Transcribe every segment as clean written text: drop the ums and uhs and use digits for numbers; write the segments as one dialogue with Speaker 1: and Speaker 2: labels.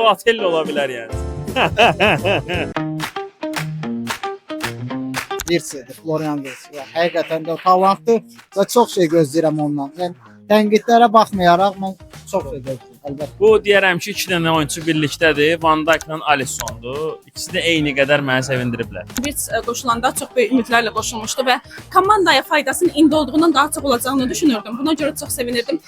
Speaker 1: Balotelli ola bilər yəni.
Speaker 2: 1-0 Florian Wirtz. Həqiqətən də talantlı və çox şey gözləyirəm ondan. Yəni tənqidlərə baxmayaraq mən çox şey gözləyirəm. Əlbəttə.
Speaker 1: Bu deyərəm ki, 2 dənə oyunçu birlikdədir. Van Dijk ilə Alissondur. İkisi də eyni qədər məni sevindiriblər.
Speaker 3: Wirtz qoşulanda çox böyük ümidlərlə qoşulmuşdu və komandaya faydasının indi olduğundan daha çox olacağını düşünürdüm. Buna görə çox sevinirdim.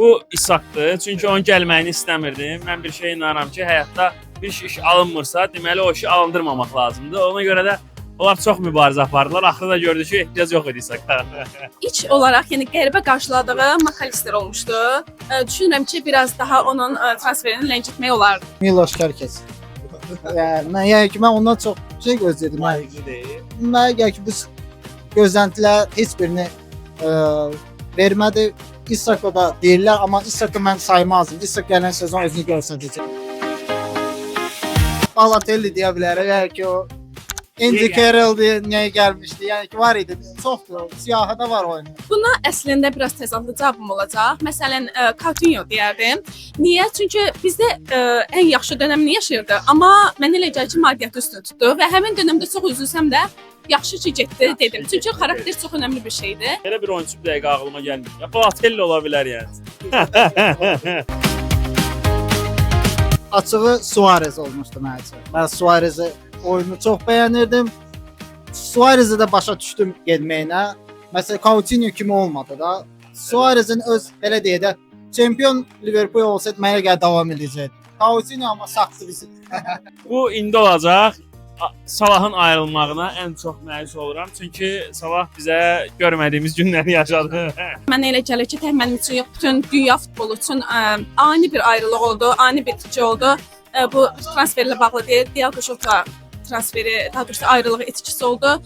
Speaker 1: Bu İshakdır. Çünki onun gəlməyini istəmirdim. Mən bir şey inanıram ki, həyatda bir iş alınmırsa, deməli o işi alındırmamaq lazımdır. Ona görə də onlar çox mübarizə apardılar. Axırda gördük ki, ehtiyac yox idi İshaka.
Speaker 3: İlk olaraq, yəni qəribə qarşıladığı McAllister olmuşdu. Düşünürəm ki, biraz daha onun transferini ləngitmək olardı.
Speaker 2: Miloš Kerkez. Yəni ki, mən ondan çox şey gözləyirdim.
Speaker 1: Layiqli deyil.
Speaker 2: Mən ki, bu gözləntilər heç birini vermədi. İshak'ı da deyirlər, amma İshak'ı mən saymazdım. İshak gələn sezon özünü göstərəcək. Balotelli deyə bilərəm. Yəni ki, o Andy Carroll deyə nəyə gəlmişdi. Yəni ki, var idi. Çoxdur. Siyahıda var oyunu.
Speaker 3: Buna əslində biraz təzadlı cavabım olacaq. Məsələn, Coutinho deyərdim. Niyə? Çünki bizdə ən yaxşı dönəmini yaşayırdı. Amma mən elə gəlir ki, maddiyyatı üstün tutdu və həmin dönəmdə çox üzülsəm də yaxşı ki getdi dedim. Çünki xarakter çox önəmli bir şeydir.
Speaker 1: Elə bir oyunçu bir dəqiqə ağlıma gəlmir. Ya Balotelli ola bilər yəni.
Speaker 2: Açığı Suarez olmuşdu mənim üçün. Mən Suarez'i oyunu çox bəyənirdim. Suarez'i də başa düşdüm getməyinə. Məsələn, Coutinho kimi olmadı da. Suarez'in öz belə deyə də çempion Liverpool olsaydı mənə gəl davam edəcəkdi. Coutinho amma saxsı bizi.
Speaker 1: Bu indi olacaq. Salahın ayrılmağına ən çox məyus oluram. Çünki Salah bizə görmədiyimiz günləri yaşadı.
Speaker 3: Mənə elə gəlir ki, tək mənim üçün yox, bütün dünya futbolu üçün ani bir ayrılıq oldu, ani bir itki oldu. Bu transferlə bağlı deyil, Diego Jota transferi, daha doğrusu ayrılığı etkisi oldu.